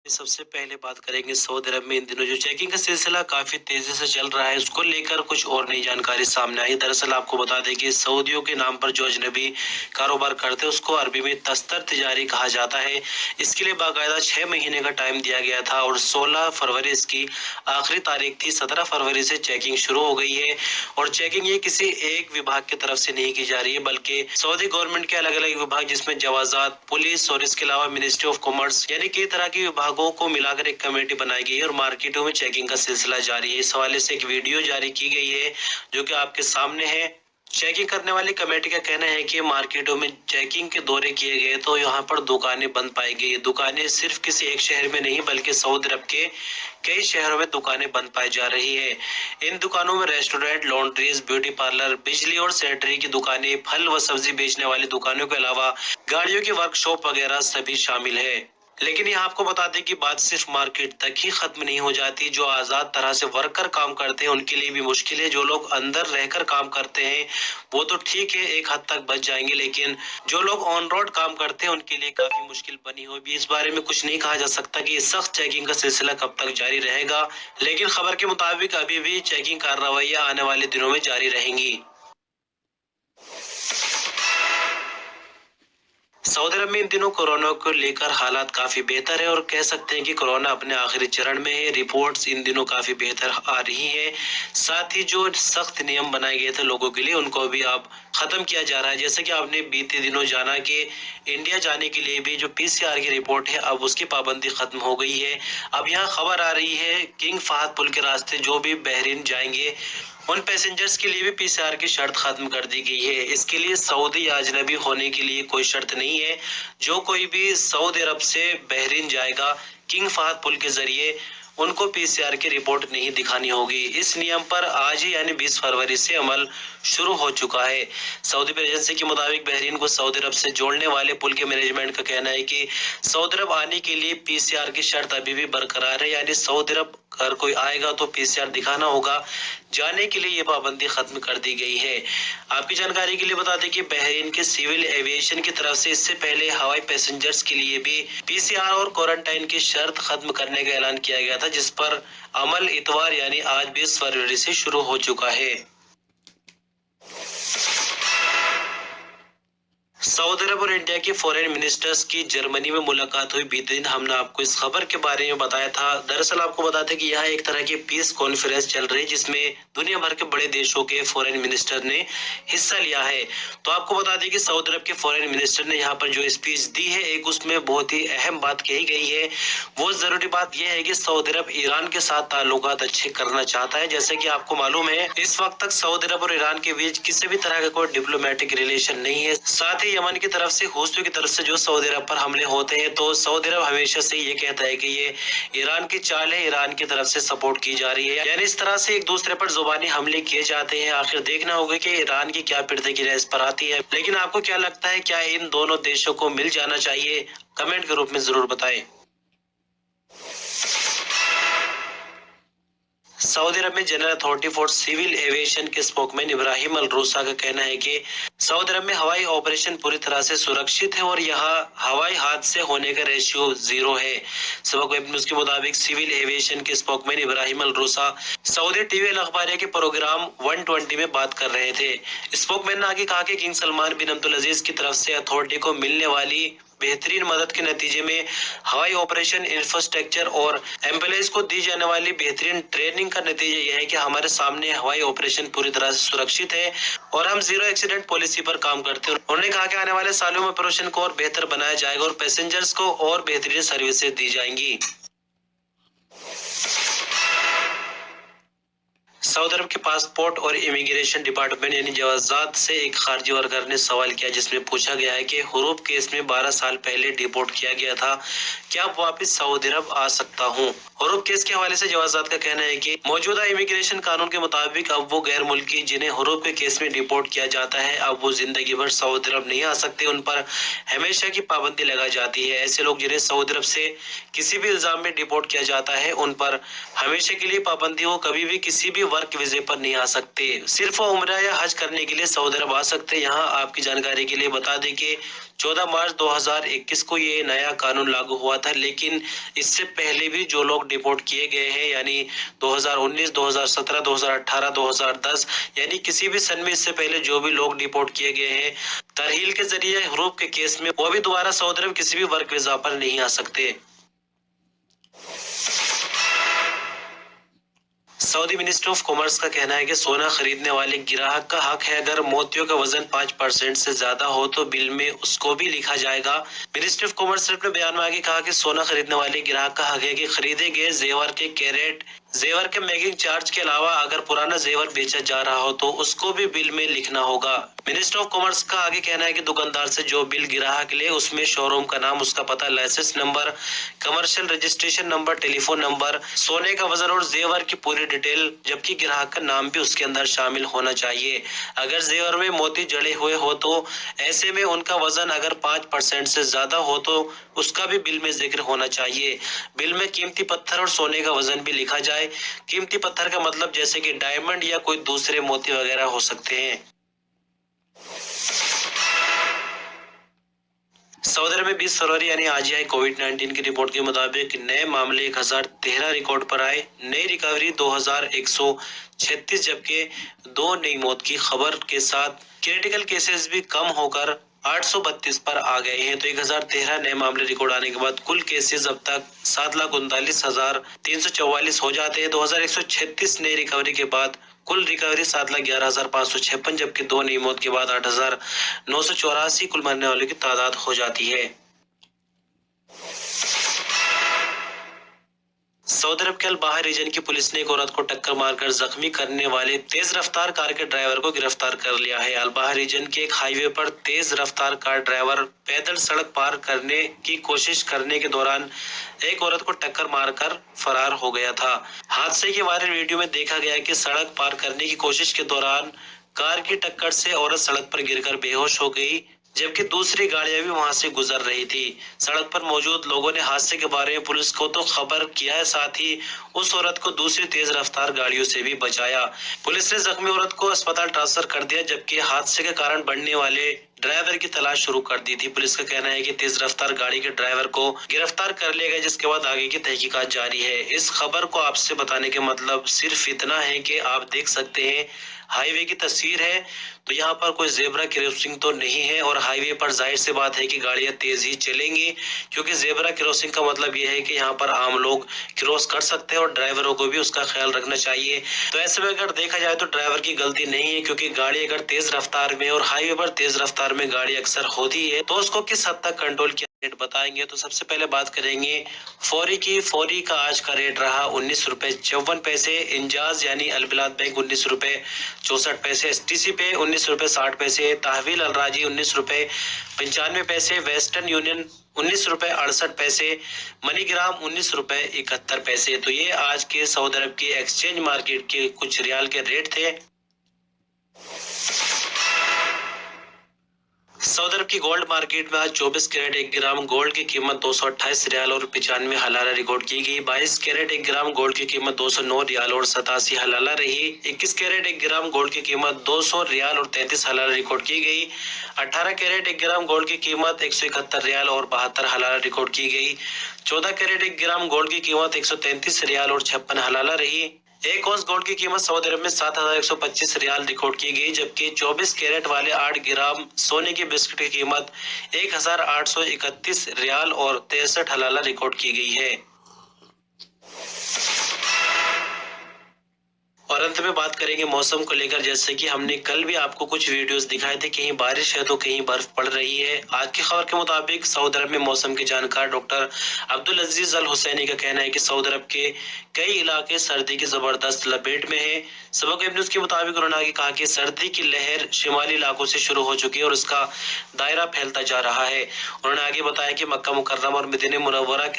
सबसे पहले बात करेंगे सऊदी अरब में इन दिनों जो चेकिंग का सिलसिला काफी तेजी से चल रहा है, उसको लेकर कुछ और नई जानकारी सामने आई। दरअसल आपको बता दें कि सऊदियों के नाम पर जो अजनबी कारोबार करते हैं उसको अरबी में तस्तर तिजारी कहा जाता है। इसके लिए बाकायदा 6 महीने का टाइम दिया गया था और 16 फरवरी इसकी आखिरी तारीख थी। 17 फरवरी से चेकिंग शुरू हो गई है और चेकिंग ये किसी एक विभाग की तरफ से नहीं की जा रही है, बल्कि सऊदी गवर्नमेंट के अलग अलग विभाग जिसमें जवाजात, पुलिस और इसके अलावा मिनिस्ट्री ऑफ कॉमर्स यानी कई तरह के विभागों को मिलाकर एक कमेटी बनाई गई है और मार्केटों में चेकिंग का सिलसिला जारी है। इस हवाले से एक वीडियो जारी की गई है जो कि आपके सामने है। चेकिंग करने वाली कमेटी का कहना है कि मार्केटों में चेकिंग के दौरे किए गए तो यहाँ पर दुकानें बंद पाई गई। दुकानें सिर्फ किसी एक शहर में नहीं बल्कि सऊदी अरब के कई शहरों में दुकानें बंद पाई जा रही है। इन दुकानों में रेस्टोरेंट, लॉन्ड्रीज, ब्यूटी पार्लर, बिजली और सैनिटरी की दुकानें, फल व सब्जी बेचने वाली दुकानों के अलावा गाड़ियों की वर्कशॉप वगैरह सभी शामिल है। लेकिन यहाँ आपको बता दें कि बात सिर्फ मार्केट तक ही खत्म नहीं हो जाती। जो आजाद तरह से वर्कर काम करते हैं उनके लिए भी मुश्किल है। जो लोग अंदर रहकर काम करते हैं वो तो ठीक है, एक हद तक बच जाएंगे, लेकिन जो लोग ऑन रोड काम करते हैं उनके लिए काफी मुश्किल बनी हुई। इस बारे में कुछ नहीं कहा जा सकता कि सख्त चेकिंग का सिलसिला कब तक जारी रहेगा, लेकिन खबर के मुताबिक अभी भी चेकिंग कार्रवाइयां आने वाले दिनों में जारी रहेंगी। सऊदी अरब में इन दिनों कोरोना को लेकर हालात काफी बेहतर है और कह सकते हैं कि कोरोना अपने आखिरी चरण में है। रिपोर्ट्स इन दिनों काफी बेहतर आ रही है। साथ ही जो सख्त नियम बनाए गए थे लोगों के लिए उनको भी अब खत्म किया जा रहा है। जैसे कि आपने बीते दिनों जाना कि इंडिया जाने के लिए भी जो पीसीआर की रिपोर्ट है अब उसकी पाबंदी खत्म हो गई है। अब यहाँ खबर आ रही है किंग फहद पुल के रास्ते जो भी बहरीन जाएंगे उन पैसेंजर्स के लिए भी पीसीआर की शर्त खत्म कर दी गई है। इसके लिए सऊदी या अजनबी होने के लिए कोई शर्त नहीं है। जो कोई भी सऊदी अरब से बहरीन जाएगा किंग फहद पुल के जरिए उनको पीसीआर की रिपोर्ट नहीं दिखानी होगी। इस नियम पर आज ही यानी 20 फरवरी से अमल शुरू हो चुका है। सऊदी एजेंसी के मुताबिक बहरीन को सऊदी अरब से जोड़ने वाले पुल के मैनेजमेंट का कहना है कि सऊदी अरब आने के लिए पीसीआर की शर्त अभी भी बरकरार है, यानी सऊदी अरब अगर कोई आएगा तो पीसीआर दिखाना होगा। जाने के लिए ये पाबंदी खत्म कर दी गई है। आपकी जानकारी के लिए बता दें कि बहरीन के सिविल एविएशन की तरफ से इससे पहले हवाई पैसेंजर्स के लिए भी पीसीआर और क्वारंटाइन की शर्त खत्म करने का ऐलान किया गया था, जिस पर अमल इतवार यानी आज 20 फरवरी से शुरू हो चुका है। सऊदी अरब और इंडिया के फॉरेन मिनिस्टर्स की जर्मनी में मुलाकात हुई। बीते दिन हमने आपको इस खबर के बारे में बताया था। दरअसल आपको बताते कि यहाँ एक तरह की पीस कॉन्फ्रेंस चल रही है जिसमें दुनिया भर के बड़े देशों के फॉरेन मिनिस्टर ने हिस्सा लिया है। तो आपको बता दें कि सऊदी अरब के फॉरेन मिनिस्टर ने यहाँ पर जो स्पीच दी है एक उसमें बहुत ही अहम बात कही गई है। वो जरूरी बात यह है कि सऊदी अरब ईरान के साथ ताल्लुकात अच्छे करना चाहता है। जैसे कि आपको मालूम है इस वक्त तक सऊदी अरब और ईरान के बीच किसी भी तरह का कोई डिप्लोमेटिक रिलेशन नहीं है। साथ ही यमन की तरफ से, हूथी की तरफ से जो सऊदी अरब पर हमले होते हैं तो सऊदी अरब हमेशा से ये कहता है कि ये ईरान की चाल है, ईरान की तरफ से सपोर्ट की जा रही है। यानी इस तरह से एक दूसरे पर जुबानी हमले किए जाते हैं। आखिर देखना होगा कि ईरान की क्या प्रतिक्रिया इस पर आती है। लेकिन आपको क्या लगता है, क्या इन दोनों देशों को मिल जाना चाहिए? कमेंट के रूप में जरूर बताएं। सऊदी अरब में General Authority for Civil Aviation के स्पोकमैन इब्राहिम अल रूसा का कहना है कि सऊदी अरब में हवाई ऑपरेशन पूरी तरह से सुरक्षित है और यहाँ हवाई हादसे होने का रेशियो 0 है। सबक वेब न्यूज के मुताबिक सिविल एविएशन के spokesman Ibrahim Al RUSA Saudi TV अल अखबारिया के प्रोग्राम 120 में बात कर रहे थे। स्पोकमैन ने आगे कहा कि किंग सलमान बिन अब्दुल अजीज की तरफ से अथॉरिटी को मिलने वाली बेहतरीन मदद के नतीजे में हवाई ऑपरेशन इंफ्रास्ट्रक्चर और एम्बुलेंस को दी जाने वाली बेहतरीन ट्रेनिंग का नतीजा यह है कि हमारे सामने हवाई ऑपरेशन पूरी तरह से सुरक्षित है और हम 0 एक्सीडेंट पॉलिसी पर काम करते हैं। उन्होंने कहा कि आने वाले सालों में ऑपरेशन को और बेहतर बनाया जाएगा और पैसेंजर्स को और बेहतरीन सर्विसेज दी जाएंगी। सऊदी अरब के पासपोर्ट और इमिग्रेशन डिपार्टमेंट यानी जवाजात से एक खारजी वर्कर ने सवाल किया जिसमें पूछा गया है कि हुरूब केस में 12 साल पहले डिपोर्ट किया गया था, क्या अब वापस सऊदी अरब आ सकता हूं? हुरूब केस के हवाले से जवाजात का कहना है कि मौजूदा इमिग्रेशन कानून के मुताबिक अब वो गैर मुल्की जिन्हें हुरूब के केस में डिपोर्ट किया जाता है अब वो जिंदगी भर सऊदी अरब नहीं आ सकते। उन पर हमेशा की पाबंदी लगा जाती है। ऐसे लोग जिन्हें सऊदी अरब से किसी भी इल्जाम में डिपोर्ट किया जाता है उन पर हमेशा के लिए पाबंदी हो, कभी भी किसी भी वर्क वीजे पर नहीं आ सकते। सिर्फ उम्रा या हज करने के लिए सऊदी अरब आ सकते। यहाँ आपकी जानकारी के लिए बता दें कि 14 मार्च 2021 को ये नया कानून लागू हुआ था, लेकिन इससे पहले भी जो लोग डिपोर्ट किए गए हैं यानी 2019, 2017, 2018, 2010 यानी किसी भी सन में इससे पहले जो भी लोग डिपोर्ट किए गए हैं तरहील के जरिए ह्रूफ के केस में, वो भी दोबारा सऊदी अरब किसी भी वर्क वीजा पर नहीं आ सकते। सऊदी मिनिस्ट्री ऑफ कॉमर्स का कहना है कि सोना खरीदने वाले ग्राहक का हक है, अगर मोतियों का वजन 5% से ज्यादा हो तो बिल में उसको भी लिखा जाएगा। मिनिस्ट्री ऑफ कॉमर्स ने अपने बयान में आगे कहा कि सोना खरीदने वाले ग्राहक का हक है कि खरीदे गए जेवर के कैरेट, जेवर के मेकिंग चार्ज के अलावा अगर पुराना जेवर बेचा जा रहा हो तो उसको भी बिल में लिखना होगा। मिनिस्ट्री ऑफ कॉमर्स का आगे कहना है कि दुकानदार से जो बिल ग्राहक ले उसमें शोरूम का नाम, उसका पता, licence number, commercial registration number, telephone number, सोने का वजन और जेवर की पूरी डिटेल, जबकि ग्राहक का नाम भी उसके अंदर शामिल होना चाहिए। अगर जेवर में मोती जड़े हुए हो तो ऐसे में उनका वजन अगर 5% से ज्यादा हो तो उसका भी बिल में जिक्र होना चाहिए। बिल में कीमती पत्थर और सोने का वजन भी लिखा जाए। कीमती पत्थर का मतलब जैसे कि डायमंड या कोई दूसरे मोती वगैरह हो सकते हैं। सऊदी अरब में 20 फरवरी यानी आज ही आई कोविड-19 की रिपोर्ट के मुताबिक नए मामले 1013 रिकॉर्ड पर आए, नई रिकवरी 2136, जबकि 2 नई मौत की खबर के साथ क्रिटिकल केसेस भी कम होकर 832 पर आ गए हैं। तो 1013 नए मामले रिकॉर्ड आने के बाद कुल केसेस अब तक 7,39,344 हो जाते हैं। 2136 नई रिकवरी के बाद कुल रिकवरी 7,11,556, जबकि 2 नई मौत के बाद 8,984 कुल मरने वालों की तादाद हो जाती है। सऊदी अरब के अल-बाहर रीजन की पुलिस ने एक औरत को टक्कर मारकर जख्मी करने वाले तेज रफ्तार कार के ड्राइवर को गिरफ्तार कर लिया है। अल-बाहर रीजन के एक हाईवे पर तेज रफ्तार कार ड्राइवर पैदल सड़क पार करने की कोशिश करने के दौरान एक औरत को टक्कर मारकर फरार हो गया था। हादसे की वायरल वीडियो में देखा गया कि सड़क पार करने की कोशिश के दौरान कार की टक्कर से औरत सड़क पर गिरकर बेहोश हो गई, जबकि दूसरी गाड़ियां भी वहां से गुजर रही थी। सड़क पर मौजूद लोगों ने हादसे के बारे में पुलिस को तो खबर किया है, साथ ही उस औरत को दूसरी तेज रफ्तार गाड़ियों से भी बचाया। पुलिस ने जख्मी औरत को अस्पताल ट्रांसफर कर दिया, जबकि हादसे के कारण बढ़ने वाले ड्राइवर की तलाश शुरू कर दी थी। पुलिस का कहना है कि तेज रफ्तार गाड़ी के ड्राइवर को गिरफ्तार कर लिया गया, जिसके बाद आगे की तहकीकात जारी है। इस खबर को आपसे बताने के मतलब सिर्फ इतना है कि आप देख सकते हैं हाईवे की तस्वीर है, तो यहाँ पर कोई जेब्रा क्रॉसिंग तो नहीं है और हाईवे पर जाहिर सी बात है कि गाड़ियां तेज ही चलेंगी, क्योंकि जेब्रा क्रॉसिंग का मतलब ये है कि यहाँ पर आम लोग क्रॉस कर सकते हैं और ड्राइवरों को भी उसका ख्याल रखना चाहिए। तो ऐसे में अगर देखा जाए तो ड्राइवर की गलती नहीं है, क्योंकि गाड़ी अगर तेज रफ्तार में और हाईवे पर तेज रफ्तार में गाड़ी अक्सर होती है तो उसको किस हद तक कंट्रोल किया रेट बताएंगे। तो सबसे पहले बात करेंगे फौरी की। फौरी का आज का रेट रहा 19 रुपए 54 पैसे। इंजाज यानी अलबिलाद बैंक 19 रुपए 64 पैसे। STC पे 19 रुपए 60 पैसे। तहवील अलराजी 19 रुपए 95 पैसे। वेस्टर्न यूनियन 19 रुपए 68 पैसे। मनीग्राम 19 रुपए 71 पैसे। तो ये आज के सऊदी अरब के एक्सचेंज मार्केट के कुछ रियाल के रेट थे। सऊदी अरब की गोल्ड मार्केट में आज 24 कैरेट 1 ग्राम गोल्ड की कीमत 228 रियाल और 95 हलाला रिकॉर्ड की गई। 22 कैरेट 1 ग्राम गोल्ड की कीमत 209 रियाल और 87 हलाला रही। 21 कैरेट 1 ग्राम गोल्ड की कीमत 200 रियाल और 33 हलाला रिकॉर्ड की गई। 18 कैरेट 1 ग्राम गोल्ड की कीमत 171 रियाल और 72 हलाला रिकॉर्ड की गई। 14 कैरेट 1 ग्राम गोल्ड की कीमत 133 रियाल और 56 हलाला रही। 1 औंस गोल्ड की कीमत सऊदी अरब में 7,125 रियाल रिकॉर्ड की गई, जबकि 24 कैरेट वाले 8 ग्राम सोने के बिस्किट की कीमत 1,831 रियाल और 63 हलाला रिकॉर्ड की गई है। और अंत में बात करेंगे मौसम को लेकर। जैसे कि हमने कल भी आपको कुछ वीडियोस दिखाए थे, कहीं बारिश है तो कहीं बर्फ पड़ रही है। आज की खबर के मुताबिक सऊदी अरब में मौसम के जानकार डॉक्टर अब्दुल अजीज अल हुसैनी का कहना है कि सऊदी अरब के कई इलाके सर्दी की जबरदस्त लपेट में है। सबक न्यूज के मुताबिक उन्होंने आगे कहा कि सर्दी की लहर शिमाली इलाकों से शुरू हो चुकी है और उसका दायरा फैलता जा रहा है। उन्होंने आगे बताया कि मक्का मुकर्रमा और मदीना मुनव्वरा के